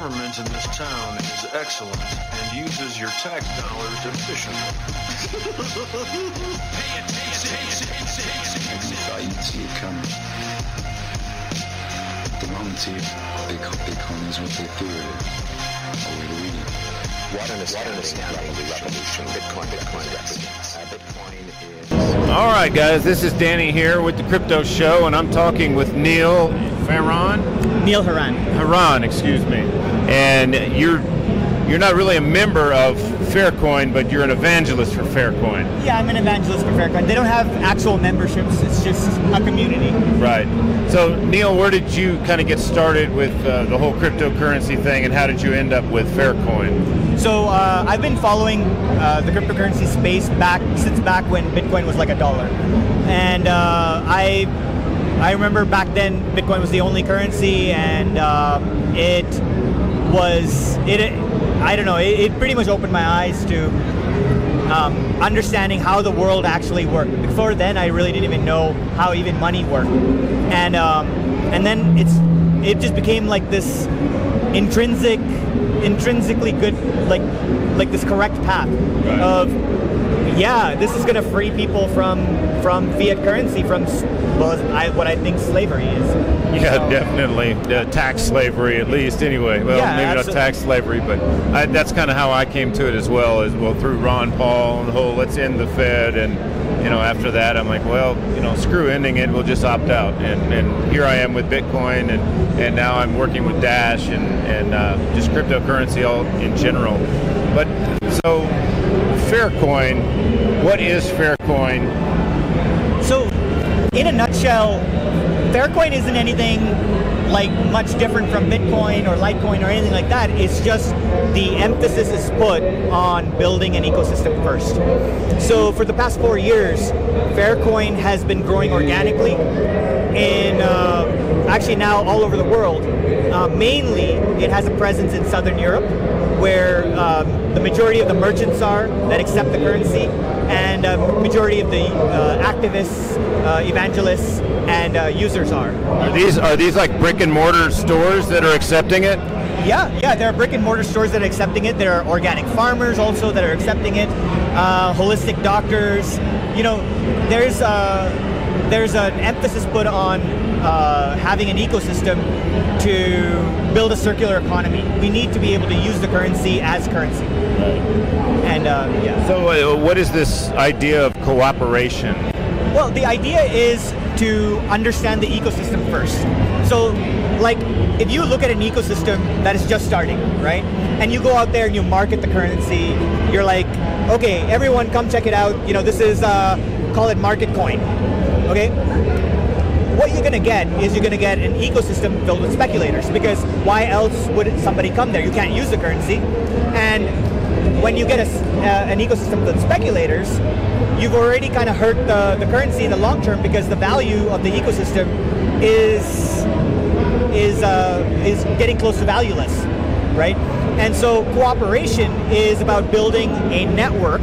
government in this town is excellent and uses your tax dollars efficiently. Pay attention. Maybe you thought you'd see it coming. At the moment, Bitcoin is what they fear it is. A way to read it. What an astounding revolution Bitcoin represents. Bitcoin is... All right, guys, this is Danny here with the Crypto Show, and I'm talking with Neil Haran. Neil Haran. Haran, excuse me. And you're not really a member of FairCoin, but you're an evangelist for FairCoin. Yeah, I'm an evangelist for FairCoin. They don't have actual memberships. It's just a community. Right. So, Neil, where did you kind of get started with the whole cryptocurrency thing, and how did you end up with FairCoin? So, I've been following the cryptocurrency space since back when Bitcoin was like $1. And I remember back then Bitcoin was the only currency, and it pretty much opened my eyes to understanding how the world actually worked. Before then, I really didn't even know how even money worked, and then it just became like this intrinsically good, like this correct path of, yeah, this is going to free people from fiat currency, from what I think slavery is. Yeah, so, definitely. Tax slavery, at least, anyway. Well, yeah, maybe not tax slavery, but that's kind of how I came to it as well, through Ron Paul and the whole let's end the Fed. And, after that, I'm like, well, screw ending it, we'll just opt out. And here I am with Bitcoin, and now I'm working with Dash and just cryptocurrency all in general. But so, FairCoin, what is FairCoin? So, in a nutshell, FairCoin isn't anything like much different from Bitcoin or Litecoin or anything like that. It's just the emphasis is put on building an ecosystem first. So for the past 4 years, FairCoin has been growing organically in actually now all over the world. Mainly, it has a presence in Southern Europe, where the majority of the merchants are that accept the currency, and majority of the activists, evangelists, and users are. Are these like brick and mortar stores that are accepting it? Yeah, there are brick and mortar stores that are accepting it. There are organic farmers also that are accepting it. Holistic doctors. There's an emphasis put on having an ecosystem to build a circular economy. We need to be able to use the currency as currency. Right. And yeah. So what is this idea of cooperation? Well, the idea is to understand the ecosystem first. So, like, if you look at an ecosystem that is just starting, right? And you go out there and you market the currency, you're like, okay, everyone come check it out. This is, call it market coin, okay? What you're gonna get is you're gonna get an ecosystem filled with speculators, because why else would somebody come there? You can't use the currency. And when you get an ecosystem with speculators, you've already kind of hurt the currency in the long term, because the value of the ecosystem is getting close to valueless, right? And so cooperation is about building a network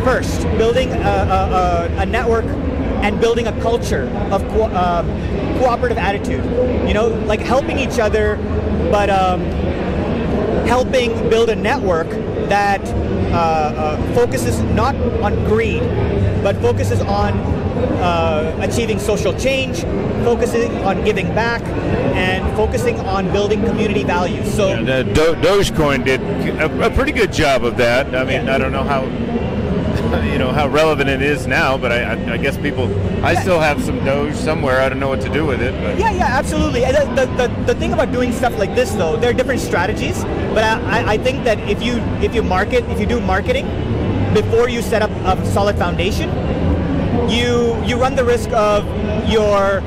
first, building a network and building a culture of cooperative attitude. Like helping each other, but helping build a network that focuses not on greed, but focuses on achieving social change, focusing on giving back, and focusing on building community values. So Dogecoin did a pretty good job of that. I mean, yeah. I don't know how how relevant it is now, but I guess I still have some Doge somewhere. I don't know what to do with it. But. Yeah, absolutely. The thing about doing stuff like this, though, there are different strategies. But I think that if you do marketing before you set up a solid foundation, you run the risk of your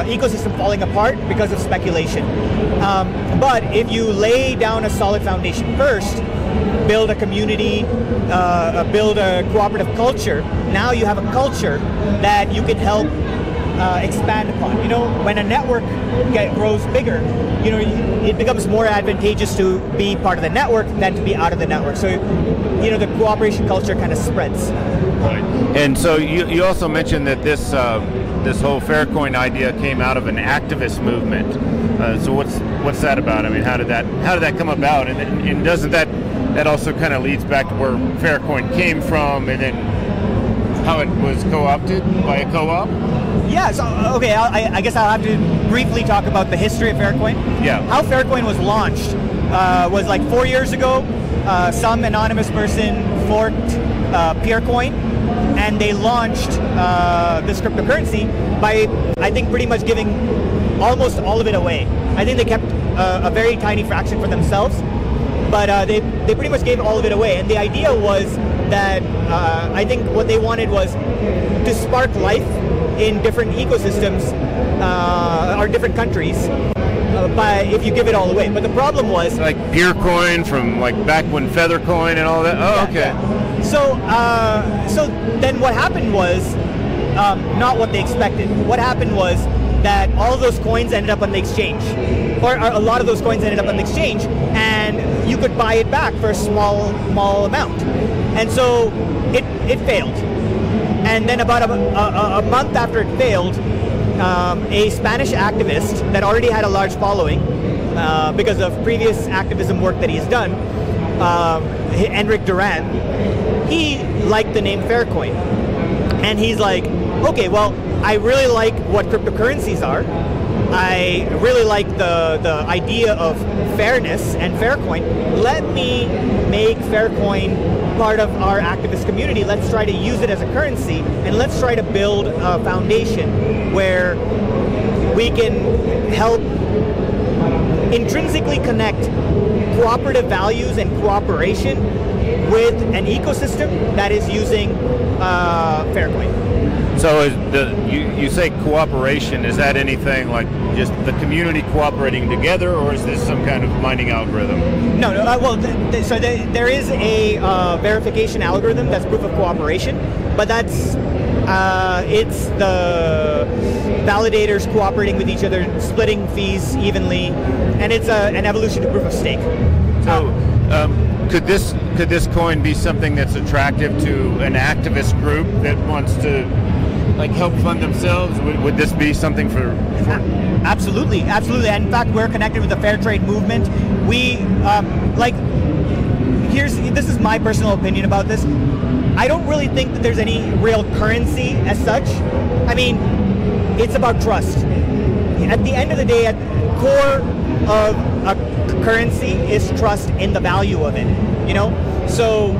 ecosystem falling apart because of speculation. But if you lay down a solid foundation first, build a community, build a cooperative culture, now you have a culture that you can help expand upon. When a network grows bigger, it becomes more advantageous to be part of the network than to be out of the network. So, the cooperation culture kind of spreads. Right. And so you also mentioned that this whole FairCoin idea came out of an activist movement. So what's that about? I mean, how did that come about? And doesn't that also kind of leads back to where FairCoin came from, and then how it was co-opted by a co-op? Yeah, so, okay, I guess I'll have to briefly talk about the history of FairCoin. Yeah. How FairCoin was launched was like 4 years ago. Some anonymous person forked PeerCoin, and they launched this cryptocurrency by, I think, pretty much giving almost all of it away. I think they kept a very tiny fraction for themselves, but they pretty much gave all of it away. And the idea was that I think what they wanted was to spark life in different ecosystems or different countries by if you give it all away. But the problem was like PeerCoin from like back when FeatherCoin and all that. Oh, yeah, okay. Yeah. So then what happened was not what they expected. What happened was that all of those coins ended up on the exchange, or a lot of those coins ended up on the exchange, and you could buy it back for a small amount. And so it failed. And then about a month after it failed, a Spanish activist that already had a large following because of previous activism work that he's done, Enric Duran, he liked the name FairCoin. And he's like, okay, well, I really like what cryptocurrencies are. I really like the idea of fairness and FairCoin. Let me make FairCoin part of our activist community. Let's try to use it as a currency, and let's try to build a foundation where we can help intrinsically connect cooperative values and cooperation with an ecosystem that is using FairCoin. So you say cooperation, is that anything like just the community cooperating together, or is this some kind of mining algorithm? No. There is a verification algorithm that's proof of cooperation, but that's it's the validators cooperating with each other, splitting fees evenly, and it's an evolution to proof of stake. So could this coin be something that's attractive to an activist group that wants to like help fund themselves? Would this be something for? Absolutely. And in fact, we're connected with the fair trade movement. We this is my personal opinion about this. I don't really think that there's any real currency as such. I mean, it's about trust. At the end of the day, at the core of a currency is trust in the value of it. You know, so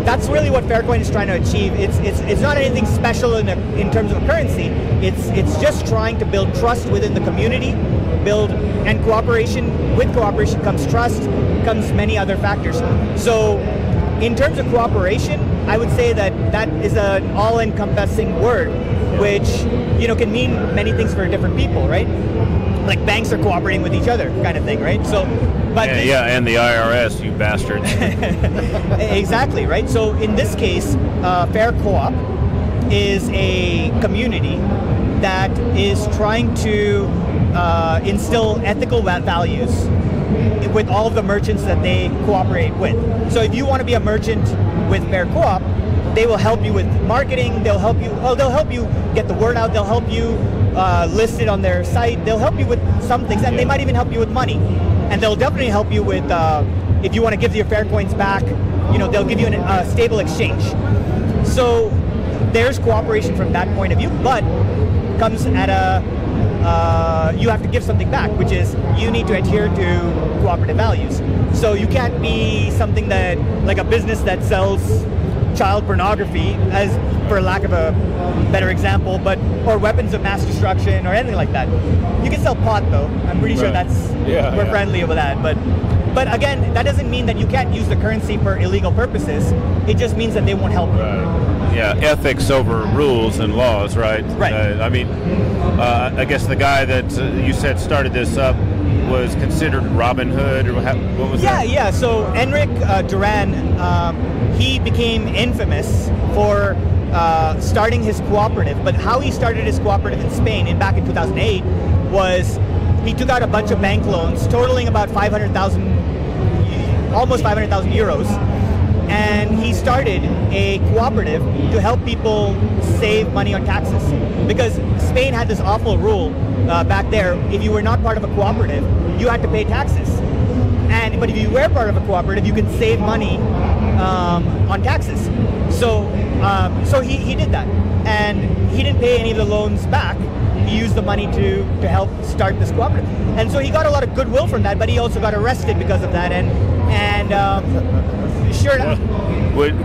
that's really what FairCoin is trying to achieve. It's not anything special in terms of a currency. It's just trying to build trust within the community, and cooperation. With cooperation comes trust, comes many other factors. So in terms of cooperation, I would say that is an all-encompassing word, which can mean many things for different people, right? Like banks are cooperating with each other, kind of thing, right? So, but and the IRS, you bastards. Exactly, right? So in this case, Fair Co-op is a community that is trying to instill ethical values with all of the merchants that they cooperate with. So if you want to be a merchant with Fair Co-op, they will help you with marketing. They'll help you get the word out. They'll help you list it on their site. They'll help you with some things, and they might even help you with money. And they'll definitely help you with if you want to give your fair coins back. They'll give you a stable exchange. So there's cooperation from that point of view, but comes at you have to give something back, which is you need to adhere to cooperative values. So you can't be something that, like a business that sells child pornography, as for lack of a better example, or weapons of mass destruction or anything like that. You can sell pot though. I'm pretty sure we're friendly with that. But again, that doesn't mean that you can't use the currency for illegal purposes. It just means that they won't help you. Right. Yeah, ethics over rules and laws, right? Right. I guess the guy that you said started this up was considered Robin Hood, or what was that? Yeah. So Enric Duran, he became infamous for starting his cooperative. But how he started his cooperative in Spain back in 2008 was he took out a bunch of bank loans totaling about almost 500,000 euros, and he started a cooperative to help people save money on taxes. Because Spain had this awful rule back there: if you were not part of a cooperative, you had to pay taxes. But if you were part of a cooperative, you could save money on taxes. So he did that, and he didn't pay any of the loans back. He used the money to help start this cooperative, and so he got a lot of goodwill from that. But he also got arrested because of that, and sure enough.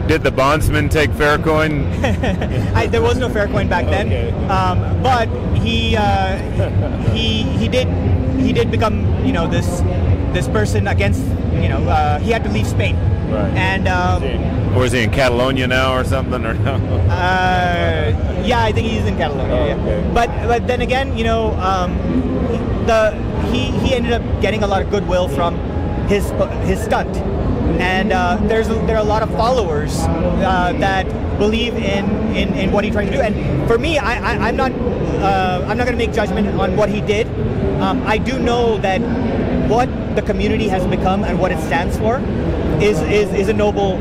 Did the bondsman take FairCoin? There was no FairCoin back then, okay. But he did become this person against he had to leave Spain. Right. And or is he in Catalonia now or something, or no? Yeah, I think he's in Catalonia. Oh, yeah. okay. But then again, he ended up getting a lot of goodwill from his stunt, and there are a lot of followers that believe in what he's trying to do. And for me, I'm not going to make judgment on what he did. I do know that what the community has become and what it stands for is a noble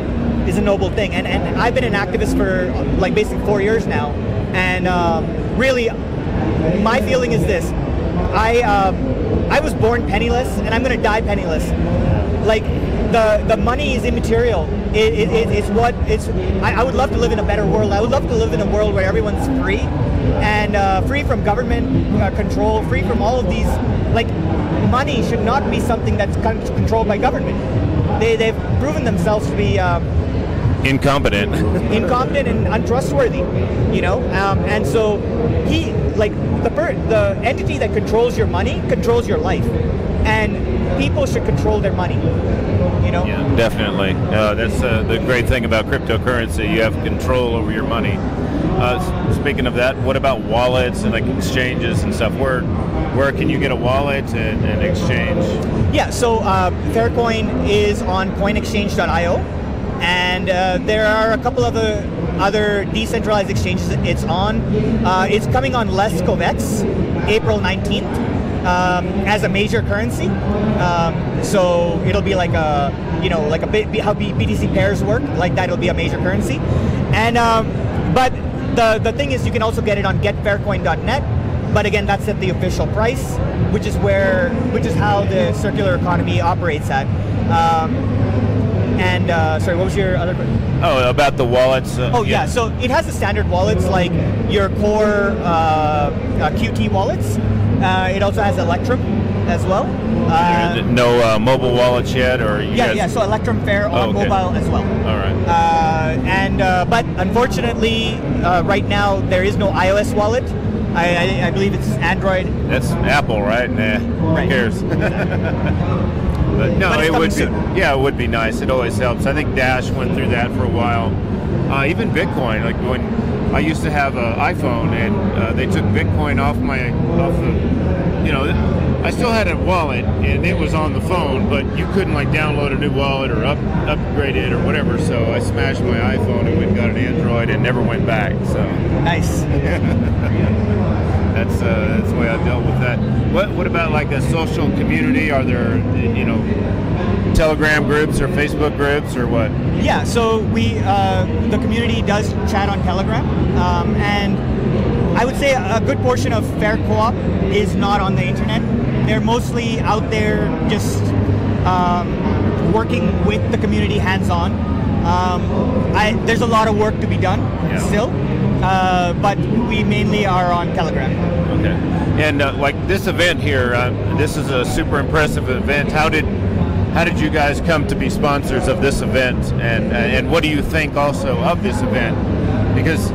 thing. And I've been an activist for like basically 4 years now, and really my feeling is this: I was born penniless, and I'm going to die penniless. Like the money is immaterial. I would love to live in a better world. I would love to live in a world where everyone's free, and free from government control, free from all of these. Like, money should not be something that's controlled by government. They've proven themselves to be incompetent and untrustworthy, and so the entity that controls your money controls your life, and people should control their money. Yeah, definitely. That's the great thing about cryptocurrency. You have control over your money. Speaking of that, what about wallets and like exchanges and stuff? Where can you get a wallet and exchange? Yeah, so FairCoin is on coinexchange.io, and there are a couple of other decentralized exchanges it's on. It's coming on Lescovex, April 19th. As a major currency, so it'll be like how BTC pairs work, like that. It'll be a major currency, and but the thing is, you can also get it on getfaircoin.net. But again, that's at the official price, which is how the circular economy operates at. Sorry, what was your other question? Oh, about the wallets. Yeah, so it has the standard wallets like your core Qt wallets. It also has Electrum as well. No mobile wallets yet, or so Electrum Fair on mobile as well. All right. But unfortunately, right now there is no iOS wallet. I believe it's Android. That's Apple, right? Nah, right. Who cares? But no, it would be. Yeah, it would be nice. It always helps. I think Dash went through that for a while. Even Bitcoin, like when I used to have an iPhone, and they took Bitcoin off I still had a wallet, and it was on the phone, but you couldn't like download a new wallet or upgrade it or whatever. So I smashed my iPhone and went and got an Android and never went back. So nice. That's the way I dealt with that. What about like a social community? Are there Telegram groups or Facebook groups or what? Yeah, so the community does chat on Telegram, and I would say a good portion of Fair Co-op is not on the internet. They're mostly out there just working with the community hands-on. There's a lot of work to be done still, but we mainly are on Telegram. Okay. And like this event here, this is a super impressive event. How did you guys come to be sponsors of this event, and what do you think also of this event? Because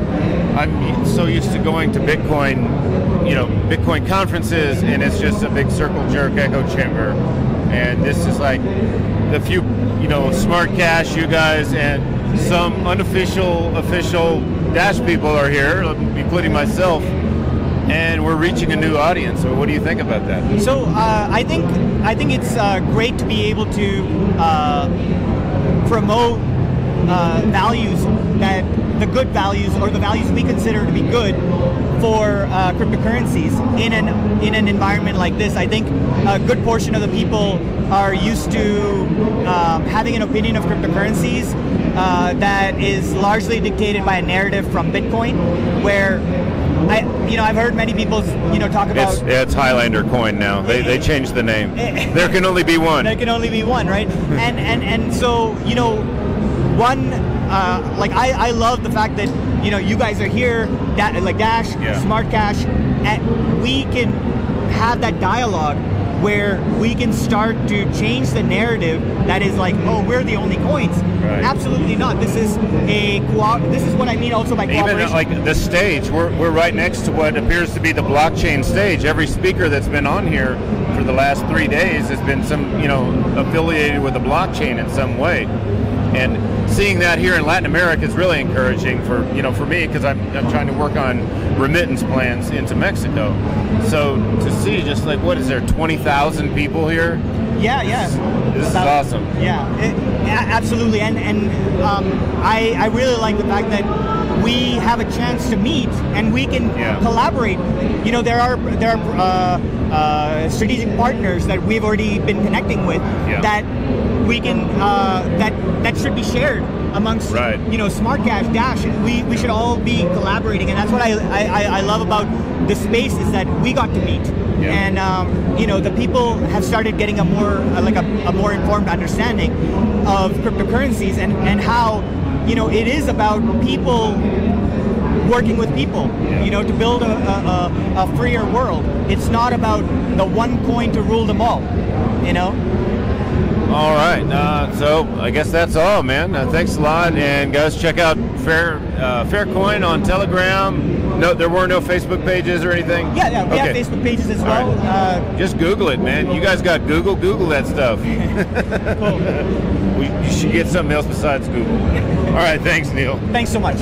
I'm so used to going to Bitcoin conferences, and it's just a big circle jerk echo chamber. And this is like the few, smart cash, you guys, and some unofficial, official Dash people are here, including myself, and we're reaching a new audience. So what do you think about that? So I think it's great to be able to promote values that the good values, or the values we consider to be good for cryptocurrencies in an environment like this. I think a good portion of the people are used to having an opinion of cryptocurrencies that is largely dictated by a narrative from Bitcoin, where I've heard many people talk about it's Highlander coin now. They changed the name. There can only be one. There can only be one, right? and so one I love the fact that you guys are here, like Dash, Smart Cash, and we can have that dialogue where we can start to change the narrative that is like, oh, we're the only coins. Right. Absolutely not. This is what I mean also by cooperation. Even like the stage, we're right next to what appears to be the blockchain stage. Every speaker that's been on here for the last 3 days has been affiliated with the blockchain in some way. And seeing that here in Latin America is really encouraging for me, because I'm trying to work on remittance plans into Mexico. So to see just like, what is there, 20,000 people here? Yeah. This is awesome. Yeah, absolutely. And I really like the fact that we have a chance to meet and we can collaborate. There are strategic partners that we've already been connecting with that we can that should be shared amongst Smart Cash, Dash. We should all be collaborating, and that's what I love about the space, is that we got to meet, and the people have started getting a more informed understanding of cryptocurrencies and how it is about people working with people, to build a freer world. It's not about the one coin to rule them all, All right, so I guess that's all, man. Thanks a lot, and guys, check out FairCoin on Telegram. No, there were no Facebook pages or anything? Yeah, we have Facebook pages as well. Right. Just Google it, man. You guys got Google that stuff. Cool. You should get something else besides Google. All right, thanks, Neil. Thanks so much.